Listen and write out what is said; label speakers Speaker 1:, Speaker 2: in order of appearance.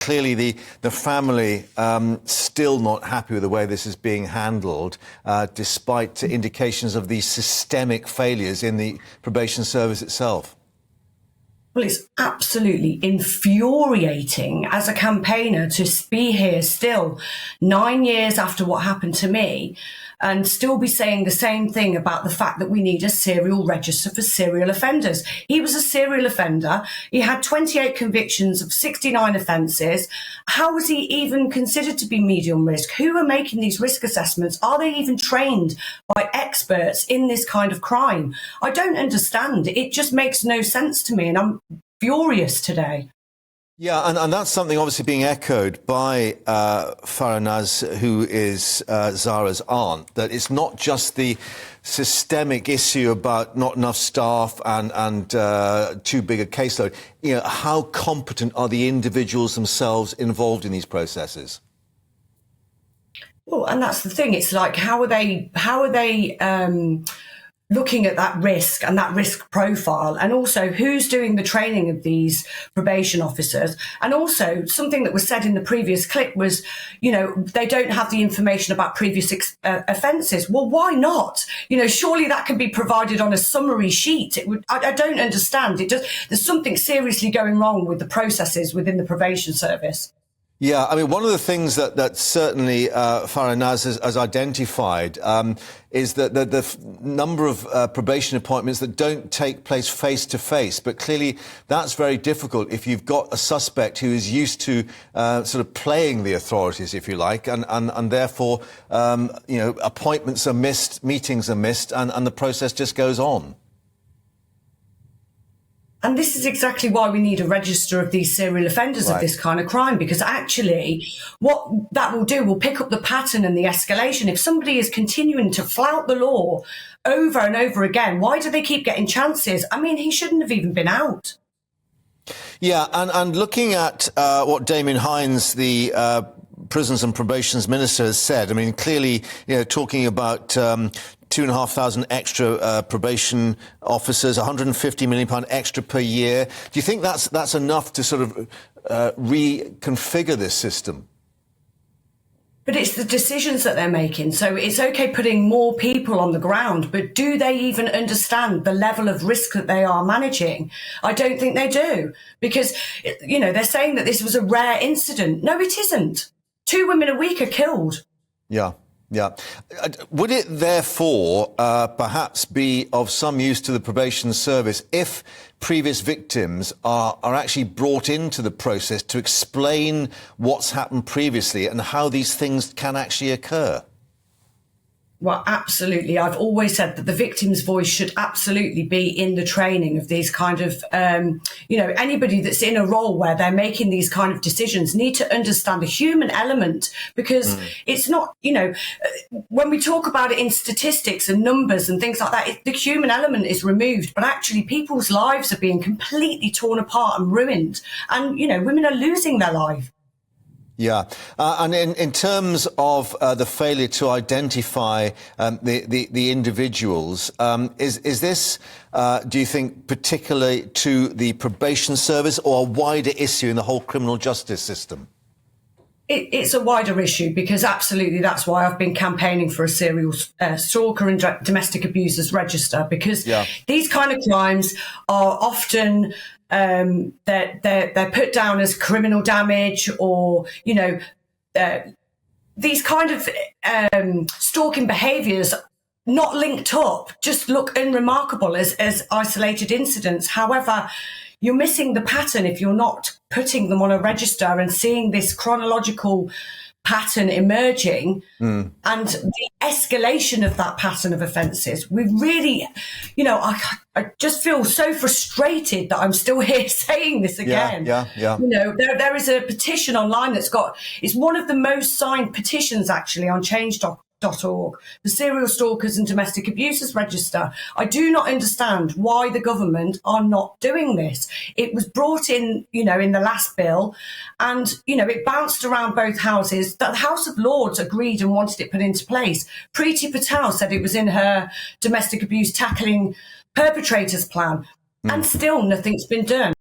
Speaker 1: Clearly, the family still not happy with the way this is being handled, despite indications of these systemic failures in the probation service itself.
Speaker 2: Well, it's absolutely infuriating as a campaigner to be here still 9 years after what happened to me and still be saying the same thing about the fact that we need a serial register for serial offenders. He was a serial offender. He had 28 convictions of 69 offences. How was he even considered to be medium risk? Who are making these risk assessments? Are they even trained by experts in this kind of crime? I don't understand. It just makes no sense to me, and I'm furious today.
Speaker 1: Yeah, and that's something obviously being echoed by Farah Naz, who is Zara's aunt, that it's not just the systemic issue about not enough staff and too big a caseload. You know, how competent are the individuals themselves involved in these processes?
Speaker 2: Well, and that's the thing. It's like, how are they looking at that risk and that risk profile, and also who's doing the training of these probation officers? And also something that was said in the previous clip was, you know, they don't have the information about previous offences. Well, why not? You know, surely that can be provided on a summary sheet. I don't understand. There's something seriously going wrong with the processes within the probation service.
Speaker 1: Yeah, I mean, one of the things that certainly Farah Naz has identified is that the number of probation appointments that don't take place face-to-face. But clearly that's very difficult if you've got a suspect who is used to sort of playing the authorities, if you like, and therefore, you know, appointments are missed, meetings are missed, and the process just goes on.
Speaker 2: And this is exactly why we need a register of these serial offenders of this kind of crime, because actually what that will do will pick up the pattern and the escalation. If somebody is continuing to flout the law over and over again, why do they keep getting chances? I mean, he shouldn't have even been out.
Speaker 1: Yeah, and looking at what Damien Hines, the Prisons and Probations Minister, has said, I mean, clearly, you know, talking about 2,500 extra probation officers, £150 million extra per year. Do you think that's enough to sort of reconfigure this system?
Speaker 2: But it's the decisions that they're making. So it's okay putting more people on the ground, but do they even understand the level of risk that they are managing? I don't think they do, because, you know, they're saying that this was a rare incident. No, it isn't. 2 women a week are killed.
Speaker 1: Yeah. Yeah. Would it therefore perhaps be of some use to the probation service if previous victims are actually brought into the process to explain what's happened previously and how these things can actually occur?
Speaker 2: Well, absolutely. I've always said that the victim's voice should absolutely be in the training of these kind of, you know, anybody that's in a role where they're making these kind of decisions need to understand the human element, because it's not, you know, when we talk about it in statistics and numbers and things like that, the human element is removed, but actually people's lives are being completely torn apart and ruined. And, you know, women are losing their life.
Speaker 1: Yeah, and in terms of the failure to identify the individuals, is this, do you think, particularly to the probation service or a wider issue in the whole criminal justice system?
Speaker 2: It's a wider issue, because absolutely that's why I've been campaigning for a serial stalker and domestic abusers register, because these kind of crimes are often they're put down as criminal damage, or, you know, these kind of stalking behaviours not linked up just look unremarkable as isolated incidents. However, you're missing the pattern if you're not putting them on a register and seeing this chronological pattern emerging and the escalation of that pattern of offences. We really, you know, I just feel so frustrated that I'm still here saying this again.
Speaker 1: Yeah.
Speaker 2: You know, there is a petition online it's one of the most signed petitions actually on change.org, the Serial Stalkers and Domestic Abusers Register. I do not understand why the government are not doing this. It was brought in, you know, in the last bill, and, you know, it bounced around both houses. The House of Lords agreed and wanted it put into place. Priti Patel said it was in her domestic abuse tackling perpetrators plan, and still nothing's been done.